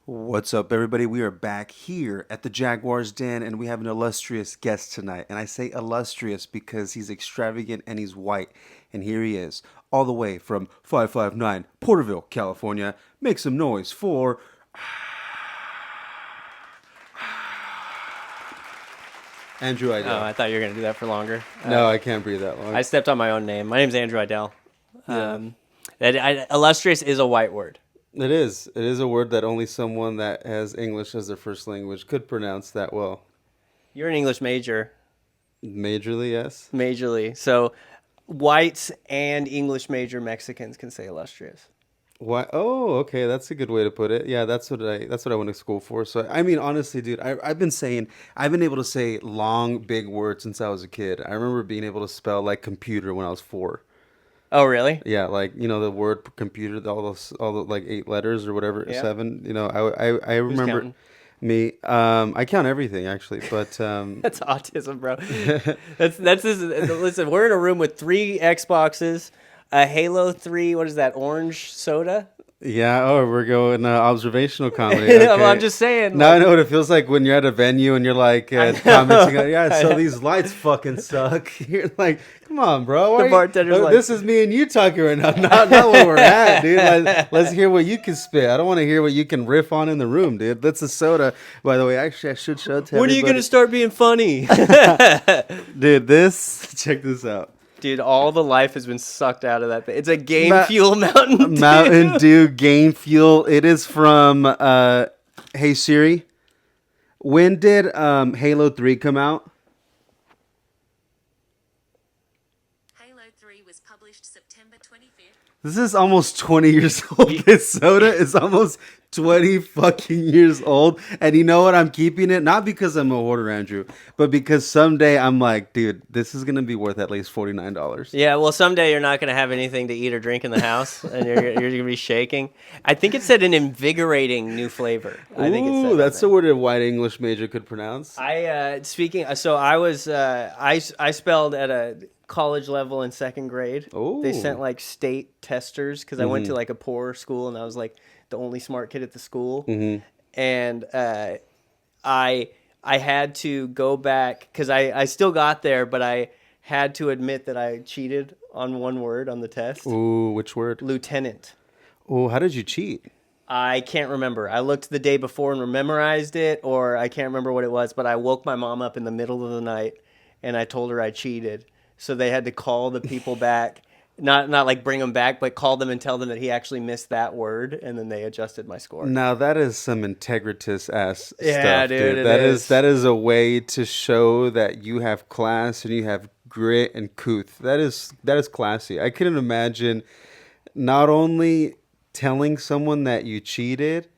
What's up, everybody? We are back here at the Jaguar's Den, and we have an illustrious guest tonight. And I say illustrious because he's extravagant and he's white. And here he is, all the way from 559 Porterville, California. Make some noise for Andrew Oh, Idell. I thought you were going to do that for longer. No, I can't breathe that long. I stepped on my own name. My name's Andrew Idell. Yeah. Illustrious is a white word. It is. It is a word that only someone that has English as their first language could pronounce that well. You're an English major, Majorly, yes. majorly. So whites and English major Mexicans can say illustrious. Why? Oh, okay, that's a good way to put it. Yeah, that's what I went to school for. So I mean, honestly, dude, I've been able to say long, big words since I was a kid. I remember being able to spell like computer when I was 4. Oh, really? Yeah, like the word computer, all the like 8 letters or whatever, Yeah. 7. I remember counting? me. I count everything actually, but That's autism, bro. That's this. Listen, we're in a room with 3 Xboxes, a Halo 3. What is that? Orange soda. yeah. Oh, we're going observational comedy. Well, Okay. I'm just saying. Now I like- know what it feels like when you're at a venue and you're like I know. commenting on, yeah, I so know. these lights fucking suck. You're like, come on, bro. Why The bartender's like- this is me and you talking right now, not where we're at, dude. Let's hear what you can spit. I don't want to hear what you can riff on in the room, dude. That's a soda. By the way, actually, I should show it to When are you everybody. going to start being funny? Dude, check this out. Dude, all the life has been sucked out of that thing. It's a Game Ma- Fuel Mountain Dew. Mountain Dew Game Fuel. It is from, hey Siri, when did Halo 3 come out? Halo 3 was published September 25th. This is almost 20 years old. This soda is almost 20 fucking years old. And you know what? I'm keeping it not because I'm a hoarder, Andrew, but because someday I'm like, dude, this is going to be worth at least $49. Yeah, well, someday you're not going to have anything to eat or drink in the house, and you're going to be shaking. I think it said an invigorating new flavor. I think it said Ooh, that's that. the word a white English major could pronounce. So I was I spelled at a college level in 2nd grade. Ooh. They sent like state testers because I went to like a poor school and I was like the only smart kid at the school. And I had to go back because I still got there, but I had to admit that I cheated on one word on the test. Ooh, which word? Lieutenant. Ooh, how did you cheat? I can't remember. I looked the day before and memorized it, or I can't remember what it was, but I woke my mom up in the middle of the night and I told her I cheated. So they had to call the people back, not like bring them back, but call them and tell them that he actually missed that word, and then they adjusted my score. Now that is some integritous ass Yeah, stuff, dude, dude. it That is. that is a way to show that you have class and you have grit and couth. That is classy. I couldn't imagine not only telling someone that you cheated,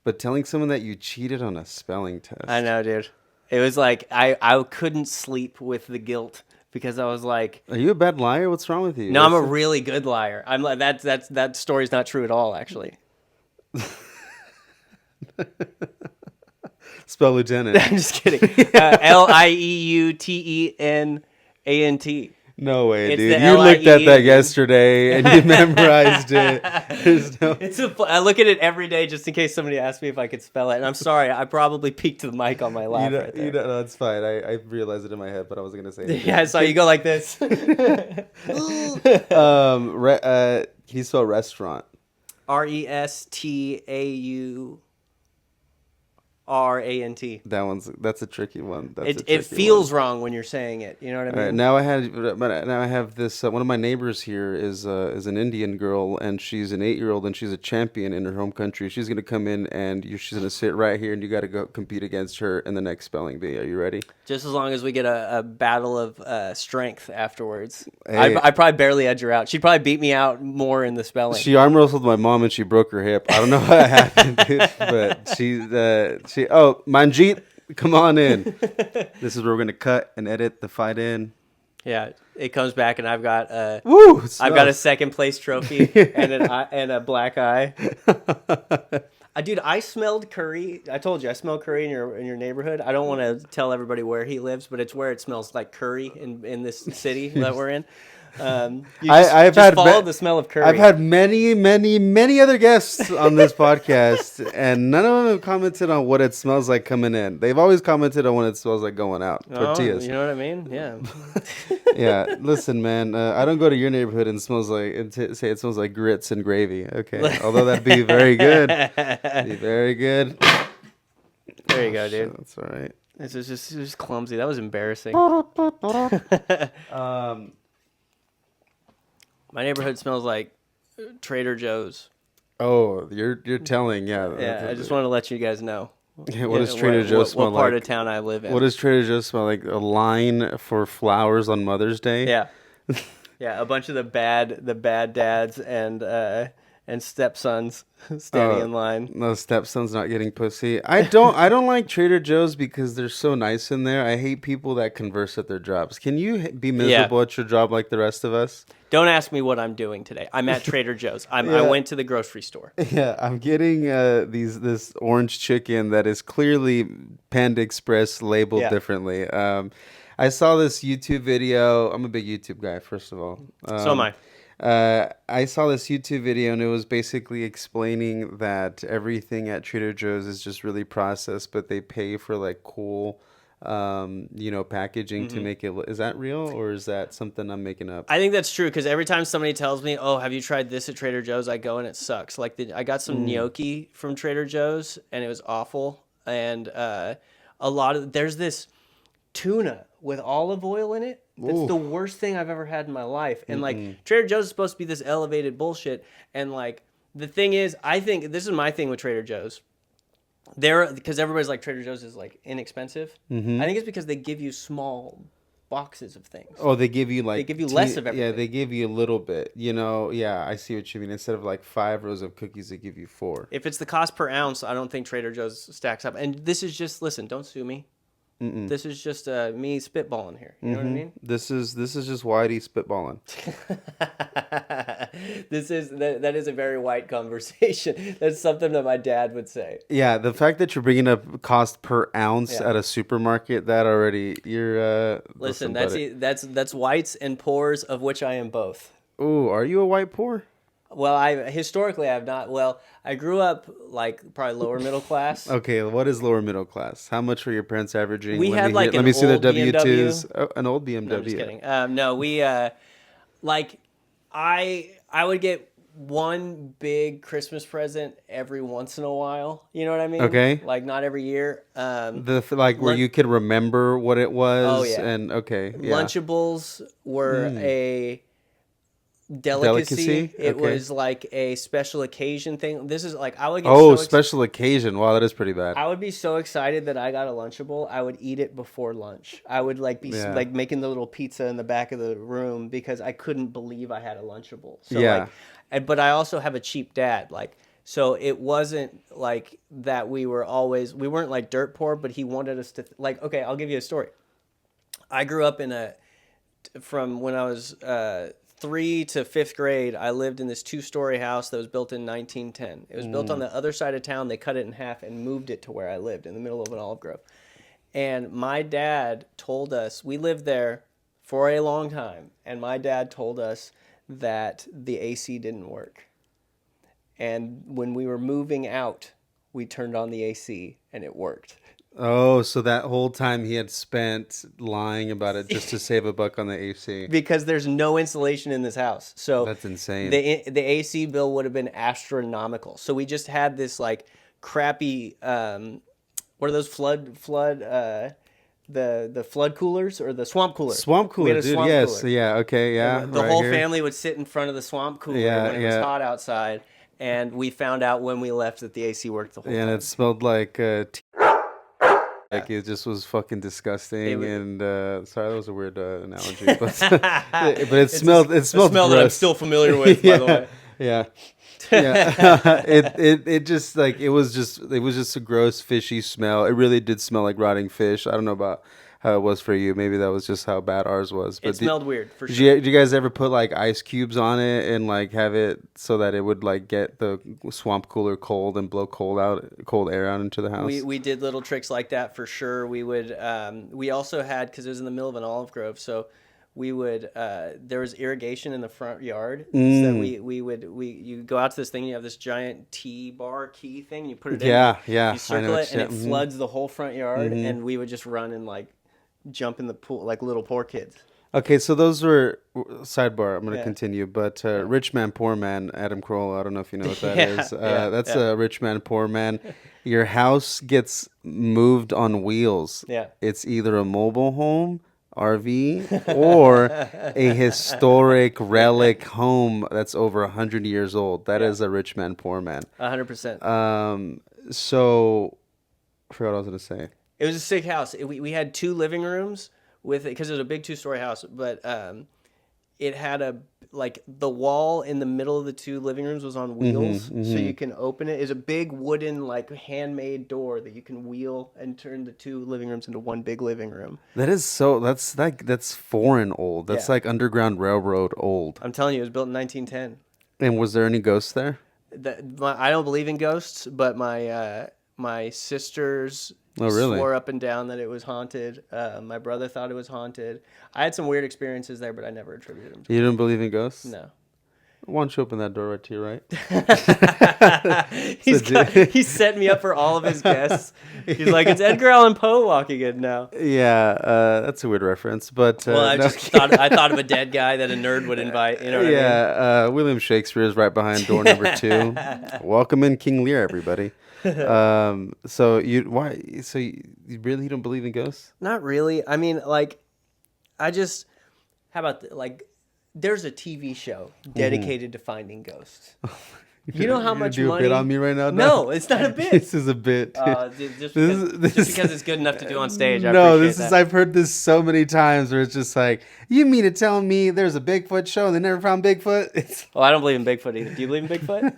but telling someone that you cheated on a spelling test. I know, dude. It was like I couldn't sleep with the guilt because I was like, Are you a bad liar? What's wrong with you? no, I'm a really good liar. I'm like that story's not true at all, actually. Spell lieutenant. I'm just kidding. Lieutenant. No way, It's dude. the You looked at that LIEE. yesterday and you memorized it. There's no. I look at it every day just in case somebody asks me if I could spell it. And I'm sorry, I probably peaked the mic on my laugh right there. No, that's fine. I realized it in my head, but I wasn't gonna say anything. Yeah, I saw you go like this. Can you spell restaurant? Restaurant. That's a tricky one. It feels wrong when you're saying it. You know what I mean? All right, now I have this. One of my neighbors here is an Indian girl, and she's an 8-year-old, and she's a champion in her home country. She's gonna come in, and she's gonna sit right here, and you got to go compete against her in the next spelling bee. Are you ready? Just as long as we get a battle of strength afterwards. Hey. I probably barely edge her out. She'd probably beat me out more in the spelling. She arm wrestled my mom, and she broke her hip. I don't know how it happened, dude, but she. Oh, Manjeet, come on in. This is where we're gonna cut and edit the fight in. Yeah, it comes back and I've got Woo! I've got a 2nd place trophy and a black eye. Dude, I smelled curry. I told you I smell curry in your neighborhood. I don't want to tell everybody where he lives, but it's where it smells like curry in this city that we're in. I've just had follow the smell of curry. I've had many other guests on this podcast, and none of them have commented on what it smells like coming in. They've always commented on what it smells like going out. Tortillas. You know what I mean? Yeah. Yeah. Listen, man. I don't go to your neighborhood and say it smells like grits and gravy. Okay. Although that'd be very good. Be very good. There you go, dude. That's all right. It's just clumsy. That was embarrassing. My neighborhood smells like Trader Joe's. Oh, you're telling, yeah. Yeah, I just want to let you guys know. Yeah, what does Trader Joe's smell like? What part of town I live in. What does Trader Joe's smell like? A line for flowers on Mother's Day? Yeah. Yeah, a bunch of the bad dads and stepsons standing in line. No, stepson's not getting pussy. I don't like Trader Joe's because they're so nice in there. I hate people that converse at their jobs. Can you be miserable at your job like the rest of us? Don't ask me what I'm doing today. I'm at Trader Joe's. I went to the grocery store. Yeah, I'm getting this orange chicken that is clearly Panda Express labeled differently. I saw this YouTube video. I'm a big YouTube guy, first of all. So am I. I saw this YouTube video, and it was basically explaining that everything at Trader Joe's is just really processed, but they pay for like cool, packaging to make it. Is that real, or is that something I'm making up? I think that's true because every time somebody tells me, "Oh, have you tried this at Trader Joe's?" I go and it sucks. Like I got some gnocchi from Trader Joe's, and it was awful. And there's this tuna with olive oil in it. That's the worst thing I've ever had in my life. And like Trader Joe's is supposed to be this elevated bullshit. And like the thing is, I think this is my thing with Trader Joe's. Because everybody's like Trader Joe's is like inexpensive. I think it's because they give you small boxes of things. Oh, they give you less of everything. Yeah, they give you a little bit. Yeah, I see what you mean. Instead of like 5 rows of cookies, they give you 4. If it's the cost per ounce, I don't think Trader Joe's stacks up. And this is just, listen, don't sue me. This is just me spitballing here. You know what I mean? This is just Whitey spitballing. That is a very white conversation. That's something that my dad would say. Yeah, the fact that you're bringing up cost per ounce at a supermarket, that already you're. Listen, that's whites and poors, of which I am both. Ooh, are you a white poor? Well, historically I've not. Well, I grew up like probably lower middle class. Okay, what is lower middle class? How much were your parents averaging? We had like let me see their old W-2s. BMW. Oh, an old BMW. No, I'm just kidding. No, we I would get one big Christmas present every once in a while. You know what I mean? Okay. Like not every year. Where you could remember what it was. Oh yeah. And okay. Yeah. Lunchables were a delicacy. It was like a special occasion thing. This is like I would get special occasion. Wow, that is pretty bad. I would be so excited that I got a Lunchable. I would eat it before lunch. I would like be like making the little pizza in the back of the room because I couldn't believe I had a Lunchable. So but I also have a cheap dad. Like so it wasn't like that we weren't like dirt poor, but he wanted us to okay, I'll give you a story. I grew up from when I was 3 to 5th grade, I lived in this 2-story house that was built in 1910. It was built on the other side of town. They cut it in half and moved it to where I lived in the middle of an olive grove. And my dad told us, we lived there for a long time, and my dad told us that the AC didn't work. And when we were moving out, we turned on the AC and it worked. Oh, so that whole time he had spent lying about it just to save a buck on the AC. Because there's no insulation in this house. So that's insane. The AC bill would have been astronomical. So we just had this like crappy what are those flood the flood coolers or the swamp cooler? Swamp cooler, dude. Yes. Cooler. Yeah, okay, yeah. And the whole family would sit in front of the swamp cooler when it was hot outside, and we found out when we left that the AC worked the whole time. And it smelled like like it just was fucking disgusting, and sorry, that was a weird analogy, but it smelled. It smelled gross. That I'm still familiar with, by the way. Yeah, yeah. it just like it was just a gross fishy smell. It really did smell like rotting fish. I don't know about how it was for you. Maybe that was just how bad ours was. But it smelled weird for sure. Did you guys ever put like ice cubes on it and like have it so that it would like get the swamp cooler cold and blow cold air out into the house? We did little tricks like that for sure. We would we also had, because it was in the middle of an olive grove, so we would there was irrigation in the front yard, so you go out to this thing, you have this giant T-bar key thing, you put it Yeah, in, yeah, I you know circle what it, and you- it mhm. floods the whole front yard, and we would just run and like jump in the pool like little poor kids. Okay, so those were sidebar. I'm going to Yeah. continue, but Rich Man, Poor Man, Adam Carolla. I don't know if you know what that Yeah, is. yeah, That's yeah. a Rich Man, Poor Man. Your house gets moved on wheels. Yeah. It's either a mobile home, RV, or a historic relic home that's over 100 years old. That is a Rich Man, Poor Man. 100%. So, I forgot what I was going to say. It was a sick house. We had 2 living rooms with it because it was a big 2-story house, but it had the wall in the middle of the 2 living rooms was on wheels, so you can open it. It's a big wooden like handmade door that you can wheel and turn the 2 living rooms into one big living room. That's foreign old. That's Yeah. like Underground Railroad old. I'm telling you, it was built in 1910. And was there any ghosts there? I don't believe in ghosts, but my sisters Oh, really? swore up and down that it was haunted. My brother thought it was haunted. I had some weird experiences there, but I never attributed them to You don't believe in ghosts? No. Why don't you open that door right to your right? He's setting me up for all of his guests. He's like, it's Edgar Allan Poe walking in now. Yeah, that's a weird reference, but Well, I no. just thought of a dead guy that a nerd would invite. You know what I mean? Yeah, William Shakespeare is right behind door number 2. Welcome in King Lear, everybody. So you really don't believe in ghosts? Not really. I mean, like, how about there's a TV show dedicated to finding ghosts. You know how much do money? a bit on me right now? No, it's not a bit. This is a bit. Just This because it's good enough to do on stage. I No, appreciate that. I've heard this so many times where it's just like, you mean to tell me there's a Bigfoot show and they never found Bigfoot? It's Well, I don't believe in Bigfoot either. Do you believe in Bigfoot?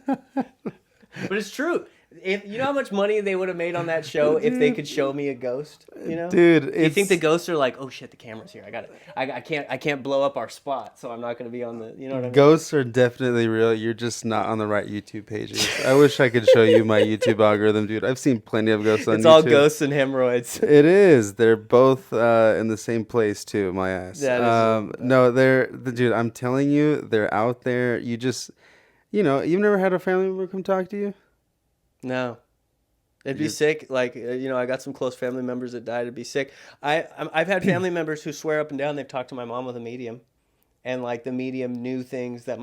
But it's true. If you know how much money they would have made on that show if they could show me a ghost, you know? Dude, Do you think the ghosts are like, oh shit, the camera's here. I can't blow up our spot, so I'm not gonna be on the, you know what I mean? ghosts are definitely real. You're just not on the right YouTube pages. I wish I could show you my YouTube algorithm, dude. I've seen plenty of ghosts on YouTube. It's all ghosts and hemorrhoids. It is. They're both in the same place too. My ass. That is- No, dude. I'm telling you, they're out there. You just, you've never had a family member come talk to you. No. It'd be sick. Like, I got some close family members that died. It'd be sick. I've had family members who swear up and down they've talked to my mom with a medium, and like the medium knew things that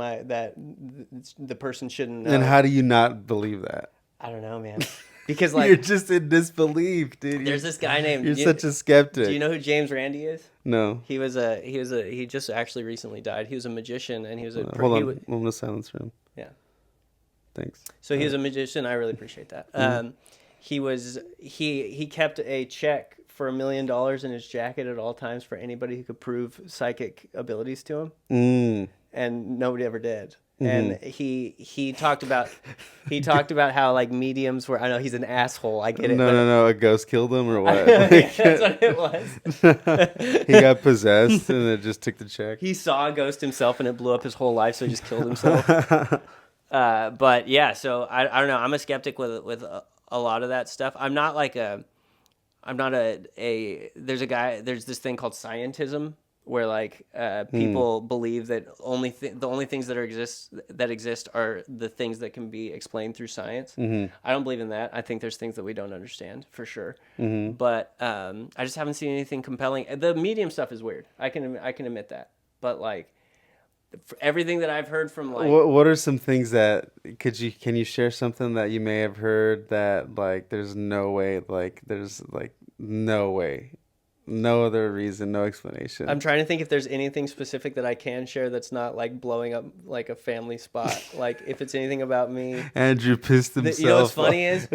the person shouldn't know. And how do you not believe that? I don't know, man. Because like You're just in disbelief, dude. there's this guy named. You're such a skeptic. Do you know who James Randi is? No. He just actually recently died. He was a magician and he was a. Hold he on. wa- I'm gonna silence for him. Yeah. Thanks. So he was a magician. I really appreciate that. He kept a check for $1 million in his jacket at all times for anybody who could prove psychic abilities to him, and nobody ever did. And he talked about how like mediums were. I know he's an asshole. I get it. but- No. A ghost killed him or what? Yeah, that's what it was. He got possessed and it just took the check. He saw a ghost himself and it blew up his whole life, so he just killed himself. But yeah, so I don't know. I'm a skeptic with a lot of that stuff. I'm not there's this thing called scientism where like people believe that the only things that exist are the things that can be explained through science. I don't believe in that. I think there's things that we don't understand for sure. But I just haven't seen anything compelling. The medium stuff is weird. I can admit that. But like everything that I've heard from like What are some things that can you share something that you may have heard that like there's no way, no other reason, no explanation? I'm trying to think if there's anything specific that I can share that's not like blowing up like a family spot. Like if it's anything about me. Andrew pissed himself. You know what's funny is,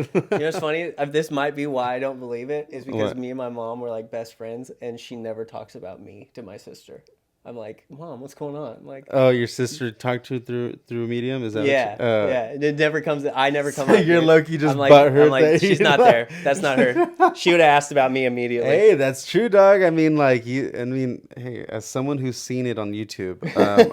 this might be why I don't believe it, is because What? me and my mom were like best friends and she never talks about me to my sister. I'm like, Mom, what's going on? I'm like, Oh, your sister talked to you through Medium? Is that yeah, what yeah. It never comes. I never come. So out you're here. low-key just I'm like, butthurt I'm like, that she's you're not not- there. That's not her. She would have asked about me immediately. Hey, that's true, dog. I mean, hey, as someone who's seen it on YouTube,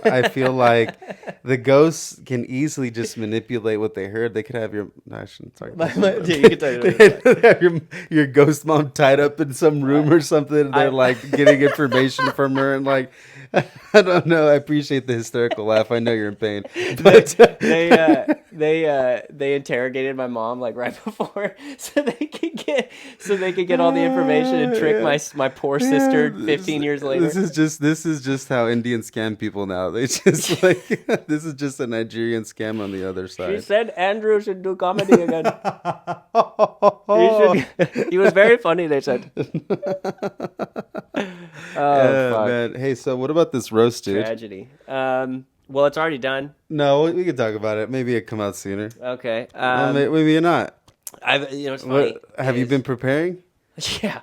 I feel like the ghosts can easily just manipulate what they heard. They could have your. No, I shouldn't talk about Yeah, you can talk about They could have your ghost mom tied up in some room or something. And they're like getting information from her, and like I don't know. I appreciate the hysterical laugh. I know you're in pain. But They interrogated my mom like right before so they could get all the information and trick my poor sister 15 years later. This is just how Indians scam people now. They just like this is just a Nigerian scam on the other She side. said Andrew should do comedy again. He was very funny, they said. Oh, fuck. Man. Hey, so what about this roast, dude? Tragedy. Well, it's already done. No, we can talk about it. Maybe it come out sooner. Okay. Well, maybe not. It's funny. Have you been preparing? Yeah.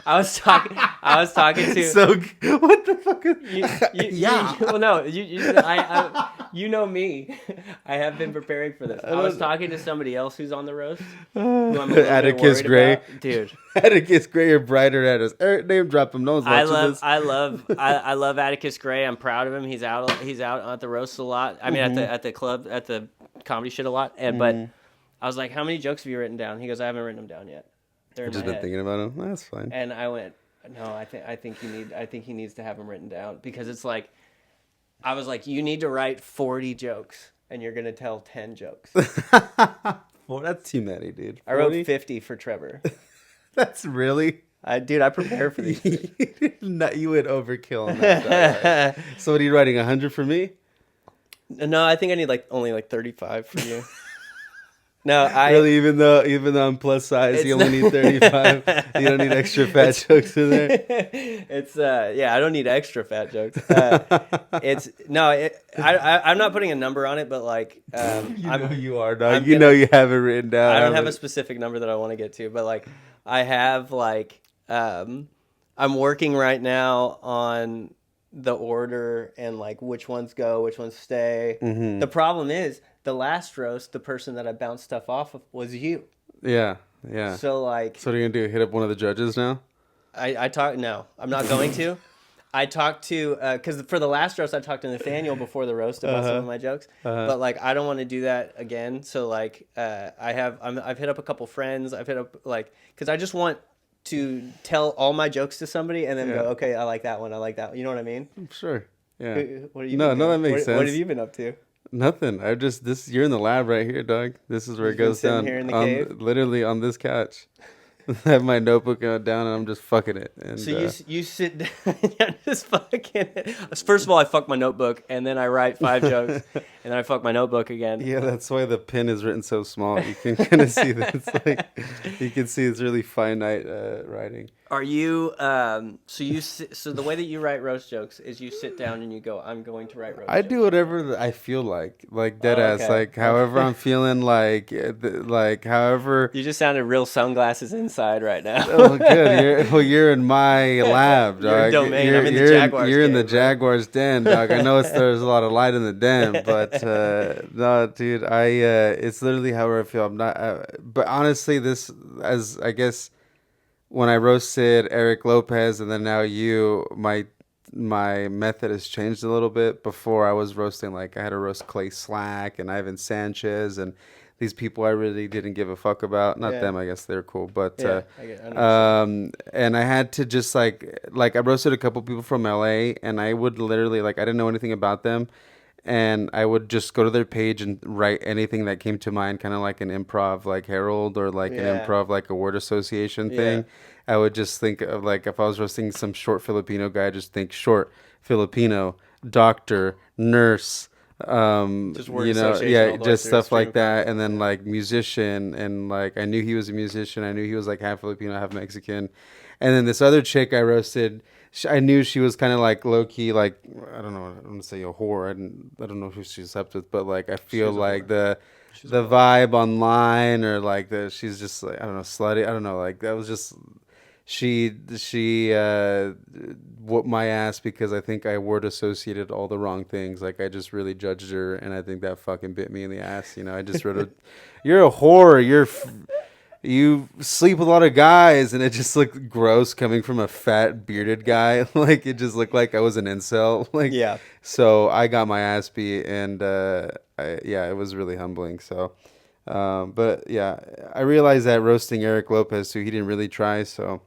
I was talking to. So what the fuck? Well, no, you know me. I have been preparing for this. I was talking to somebody else who's on the roast. Who I'm a little bit Atticus worried Gray, about. Dude. Atticus Gray or brighter at us. Name drop him. No one's watching this. I love Atticus Gray. I'm proud of him. He's out at the roast a lot. I mean, at the club, at the comedy shit a lot. But I was like, how many jokes have you written down? He goes, I haven't written them down yet. They're in I've just my been head. thinking about him. That's fine. And I went, no, I think he needs to have them written down, because it's like, I was like, you need to write 40 jokes and you're gonna tell 10 jokes. Well, that's too many, dude. 40? I wrote 50 for Trevor. That's really. I prepare for these things. You would overkill on that. So what are you writing? 100 for me? No, I think I need only 35 for you. No, really, even though I'm plus size, you only need 35. You don't need extra fat jokes in there. It's I don't need extra fat jokes. I'm not putting a number on it, but you are, dog. You have it written down. I don't have a specific number that I want to get to, but I have I'm working right now on the order and which ones go, which ones stay. Mm-hmm. The problem is, the last roast, the person that I bounced stuff off of was you. Yeah. So So what are you gonna do? Hit up one of the judges now? No, I'm not going to. I talked to, because for the last roast, I talked to Nathaniel before the roast about some of my jokes. But I don't want to do that again. So I've hit up a couple friends. I've hit up because I just want to tell all my jokes to somebody and then go, okay, I like that one. I like that one. You know what I mean? Sure. Yeah. What are you? No, that makes sense. What have you been up to? Nothing. You're in the lab right here, dog. This is where it goes down. Here in the cave? Literally on this couch. I have my notebook down and I'm just fucking it. And, so you sit down and just fucking. First of all, I fuck my notebook and then I write 5 jokes and then I fuck my notebook again. Yeah, that's why the pen is written so small. You can kind of see that you can see it's really finite writing. Are you so the way that you write roast jokes is you sit down and you go, I'm going to write roast jokes. I do whatever I feel like dead ass, okay. However I'm feeling, however. You just sounded real sunglasses inside right now. Oh, good. You're in my lab, dog. Your domain. I'm in the Jaguar's You're in the den, Jaguar's den, dog. I know there's a lot of light in the den, but no, dude. It's literally however I feel. I'm not. But honestly, this as I guess. When I roasted Eric Lopez and then now you, my method has changed a little bit. Before I was roasting, I had to roast Clay Slack and Ivan Sanchez and these people I really didn't give a fuck about. Not them, I guess they're cool, but and I had to just I roasted a couple people from LA and I would literally I didn't know anything about them. And I would just go to their page and write anything that came to mind, kind of like an improv, Harold, or an improv, a word association thing. I would just think of if I was roasting some short Filipino guy, just think short Filipino, doctor, nurse, just word association, just stuff like that. And then musician, and I knew he was a musician. I knew he was half Filipino, half Mexican. And then this other chick I roasted. I knew she was kind of low key, I don't know, I'm gonna say a whore. I don't know who she slept with, but I feel the vibe online or she's just I don't know, slutty. I don't know, that was just she whooped my ass because I think I word associated all the wrong things. I just really judged her, and I think that fucking bit me in the ass. I just wrote you're a whore. You sleep with a lot of guys, and it just looked gross coming from a fat bearded guy. It just looked like I was an incel. Yeah. So I got my ass beat, and it was really humbling. So, but yeah, I realized that roasting Eric Lopez, who he didn't really try. So,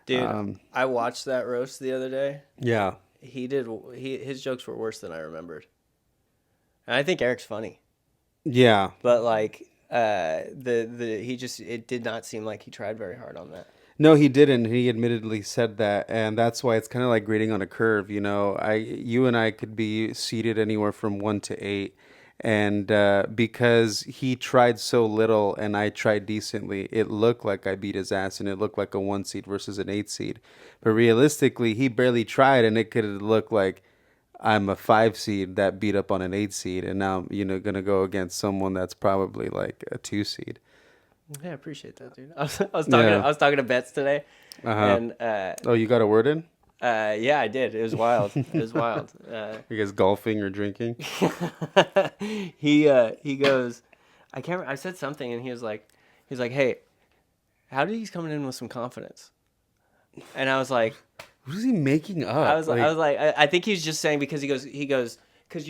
dude, I watched that roast the other day. Yeah. his jokes were worse than I remembered. And I think Eric's funny, Yeah. but like it did not seem like he tried very hard on that. No, he didn't. He admittedly said that, and that's why it's kind of like grading on a curve. You and I could be seated anywhere from 1 to 8, and because he tried so little and I tried decently, it looked like I beat his ass, and it looked like a 1 seed versus an 8 seed. But realistically, he barely tried, and it could have looked like I'm a 5 seed that beat up on an 8 seed, and now I'm gonna go against someone that's probably like a 2 seed. Yeah, I appreciate that, dude. I was talking to Betts today, and Oh, you got a word in? yeah, I did. It was wild. It was wild. You guys golfing or drinking? He goes, I can't. I said something, and he's like, hey, how did he's coming in with some confidence? And I was like, What is he making up? I was like, I think he's just saying because he goes. Because,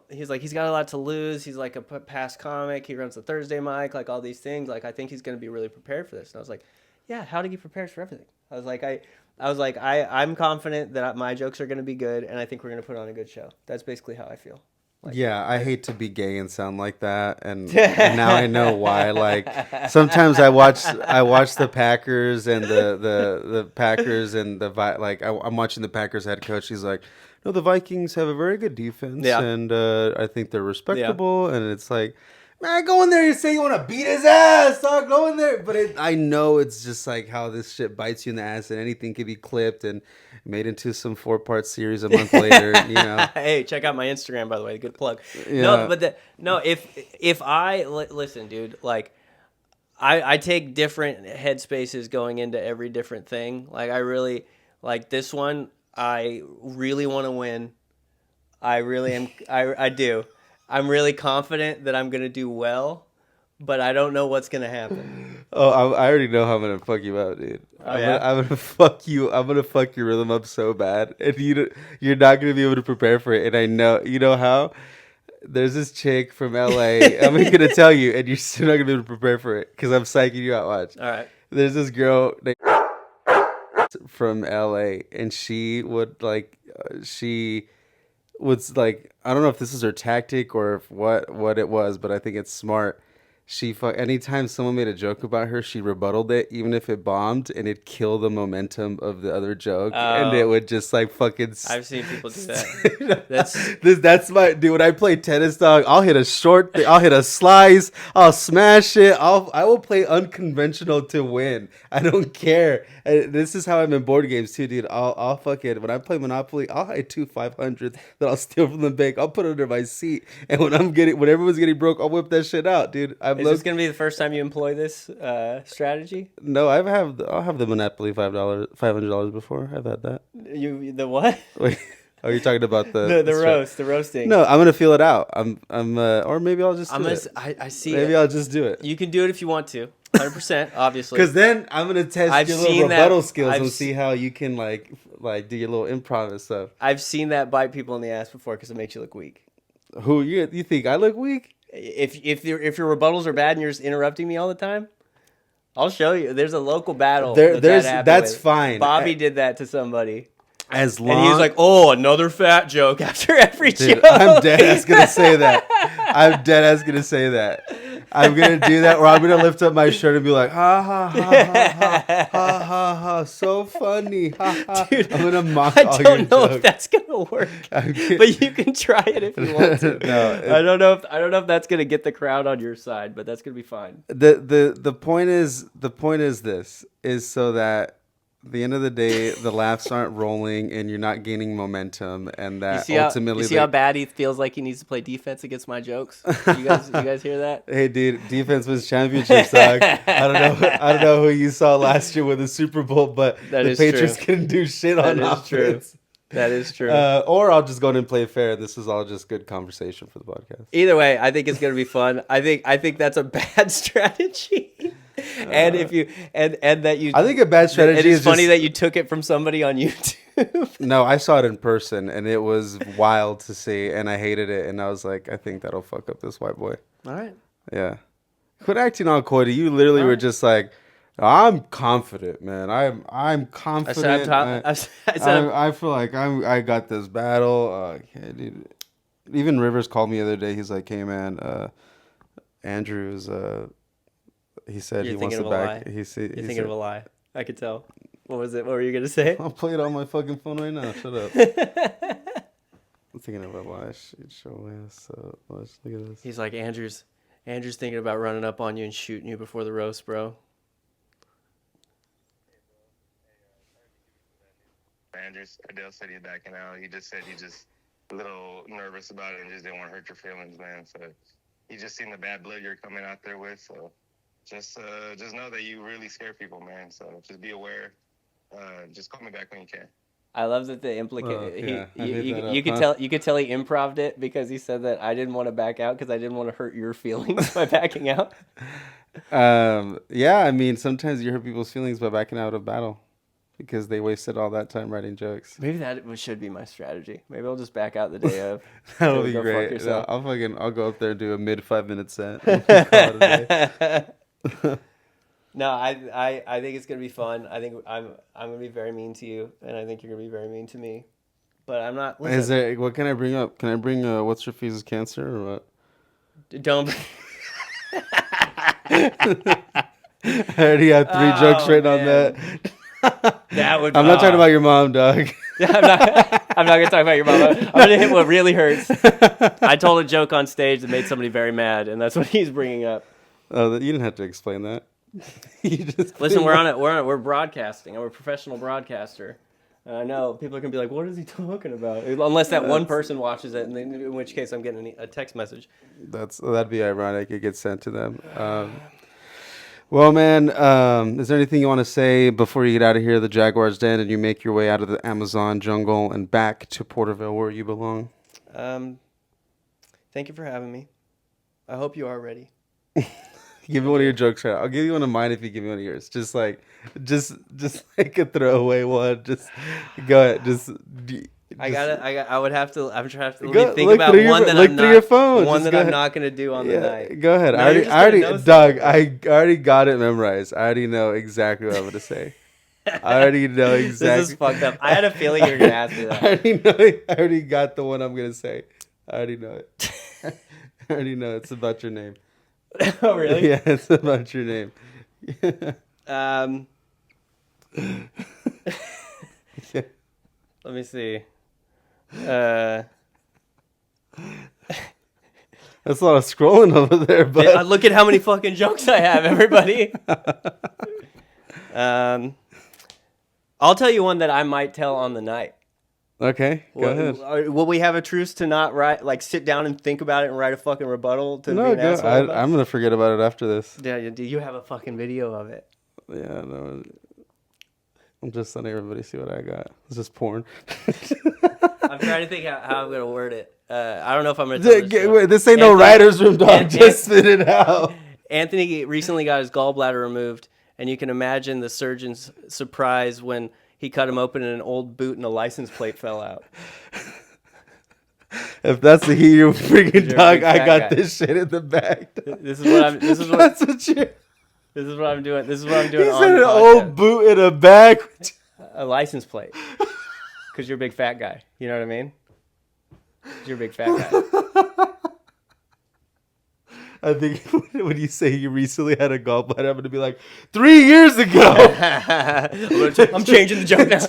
he's like, he's got a lot to lose. He's like a past comic. He runs the Thursday mic, like all these things. Like, I think he's going to be really prepared for this. And I was like, yeah, how to get prepared for everything. I'm confident that my jokes are going to be good, and I think we're going to put on a good show. That's basically how I feel. Like, yeah, I hate to be gay and sound like that, and now I know why. Like sometimes I watch the Packers and the Packers and I'm watching the Packers head coach. He's like, no, the Vikings have a very good defense, and I think they're respectable. And it's like, man, go in there. You say you want to beat his ass, dog. Go in there. But I know it's just like how this shit bites you in the ass, and anything can be clipped and made into some 4-part series a month later. Hey, check out my Instagram, by the way. Good plug. Yeah. If listen, dude, like I take different headspaces going into every different thing. Like I really like this one. I really want to win. I really am. I do. I'm really confident that I'm going to do well, but I don't know what's going to happen. Oh, I already know how I'm going to fuck you up, dude. I'm going to fuck you. I'm going to fuck your rhythm up so bad. And you're not going to be able to prepare for it. And I know, you know how? There's this chick from LA. I'm going to tell you, and you're still not going to be able to prepare for it because I'm psyching you out. Watch. All right. There's this girl from LA, and she would I don't know if this is her tactic or if what it was, but I think it's smart. Anytime someone made a joke about her, she rebutted it, even if it bombed, and it killed the momentum of the other joke, and it would just like fucking. I've seen people do that. That's my dude. When I play tennis, dog, I'll hit a short thing, I'll hit a slice, I'll smash it. I will play unconventional to win. I don't care. And this is how I'm in board games too, dude. I'll fucking when I play Monopoly, I'll hide 500 that I'll steal from the bank. I'll put it under my seat, and when everyone's getting broke, I'll whip that shit out, dude. Is this gonna be the first time you employ this strategy? No, I'll have the Monopoly $500 before. I've had that. The what? Wait, are you talking about the roasting? No, I'm gonna feel it out. Or maybe I'll just do it. I see. Maybe I'll just do it. You can do it if you want to, 100%, obviously. Because then I'm gonna test your little rebuttal skills and see how you can like do your little improv and stuff. I've seen that bite people in the ass before because it makes you look weak. Who you think I look weak? If your rebuttals are bad and you're just interrupting me all the time, I'll show you. There's a local battle. That's fine. Bobby did that to somebody. And he was like, "Oh, another fat joke after every joke." I'm dead ass gonna say that. I'm gonna do that, or I'm gonna lift up my shirt and be like, ha ha ha ha ha ha ha ha, so funny, ha ha. Dude, I'm gonna mock all your jokes. I don't know if that's gonna work, but you can try it if you want to. No, I don't know if that's gonna get the crowd on your side, but that's gonna be fine. The point is this is so that at the end of the day, the laughs aren't rolling and you're not gaining momentum, and that ultimately. You see how bad he feels like he needs to play defense against my jokes? You guys hear that? Hey, dude, defense wins championships, dog. I don't know who you saw last year with the Super Bowl, but the Patriots couldn't do shit on offense. That is true. Or I'll just go in and play fair. This is all just good conversation for the podcast. Either way, I think it's gonna be fun. I think that's a bad strategy. And if you and that you, I think a bad strategy. It's funny that you took it from somebody on YouTube. No, I saw it in person, and it was wild to see, and I hated it. And I was like, I think that'll fuck up this white boy. All right. Yeah. Quit acting all coy. You literally were just like, I'm confident, man. I'm confident. I feel like I got this battle. Yeah, dude. Even Rivers called me the other day. He's like, "Hey, man, Andrew's. He said he wants to back. You're thinking of a lie. I could tell. What was it? What were you gonna say? I'll play it on my fucking phone right now. Shut up. I'm thinking of a lie. Show ass. So let's look at this. He's like, Andrew's thinking about running up on you and shooting you before the roast, bro. Idell said he's backing out. He just said he's just a little nervous about it and just didn't want to hurt your feelings, man. So he just seen the bad blood you're coming out there with. So just know that you really scare people, man. So just be aware. Just call me back when you can. I love that the you could tell he improv'd it because he said that I didn't want to back out because I didn't want to hurt your feelings by backing out. Yeah, I mean, sometimes you hurt people's feelings by backing out of battle because they wasted all that time writing jokes. Maybe that should be my strategy. Maybe I'll just back out the day of. That'll be great. Yeah, I'll go up there and do a mid 5-minute set. No, I think it's gonna be fun. I think I'm gonna be very mean to you, and I think you're gonna be very mean to me. But I'm not. Listen, what can I bring up? Can I bring what's your face cancer or what? Don't. I already have 3 jokes written on that. That would. I'm not talking about your mom, dog. I'm not gonna talk about your mom. I'm gonna hit what really hurts. I told a joke on stage that made somebody very mad, and that's what he's bringing up. Oh, you didn't have to explain that. You just listen. We're broadcasting. I'm a professional broadcaster. I know people are gonna be like, "What is he talking about?" Unless that one person watches it, and in which case I'm getting a text message. That'd be ironic. It gets sent to them. Well, man, is there anything you want to say before you get out of here, the Jaguar's Den, and you make your way out of the Amazon jungle and back to Porterville, where you belong? Thank you for having me. I hope you are ready. Give me one of your jokes right now. I'll give you one of mine if you give me one of yours. Just like a throwaway one. Just go ahead. I would have to. I'm trying to really think about one that I'm not. Your phone. One that I'm not going to do on the night. Go ahead. No, I already got it memorized. I already know exactly what I'm going to say. I already know exactly. This is fucked up. I had a feeling you were going to ask me that. I already got the one I'm going to say. I already know it. I already know it's about your name. Oh, really? Yeah, it's about your name. Let me see. That's a lot of scrolling over there, but yeah, look at how many fucking jokes I have, everybody. I'll tell you one that I might tell on the night. Okay, go ahead. Will we have a truce to not sit down and think about it and write a fucking rebuttal to no, be an asshole about? I'm gonna forget about it after this. Yeah, do you have a fucking video of it? Yeah, no. I'm just letting everybody see what I got. It's just porn. I'm trying to think how I'm gonna word it. I don't know if I'm gonna tell this. Wait, this ain't no writer's room, dog. Just spit it out. Anthony recently got his gallbladder removed, and you can imagine the surgeon's surprise when he cut him open and an old boot and a license plate fell out. If that's the heat you're freaking, dog, I got this shit in the bag. This is what I'm. This is what I'm doing. This is what I'm doing. He said an old boot in a bag. A license plate. Because you're a big fat guy. You know what I mean? You're a big fat guy. I think when you say you recently had a gallbladder, I'm going to be like, 3 years ago. I'm changing the joke now.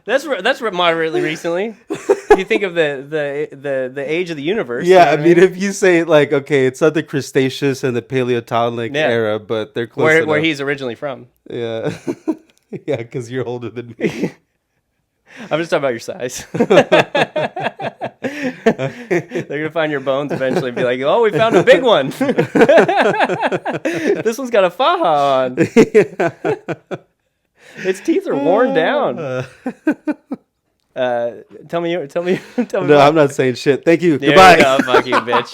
That's moderately recently. If you think of the age of the universe. Yeah, I mean, if you say like, okay, it's not the Cretaceous and the Paleontolic era, but they're close enough. Where he's originally from. Yeah. Yeah, because you're older than me. I'm just talking about your size. They're going to find your bones eventually and be like, oh, we found a big one. This one's got a faja on. Its teeth are worn down. Tell me. No, I'm not saying shit. Thank you. There Goodbye. You go. Fuck you, bitch.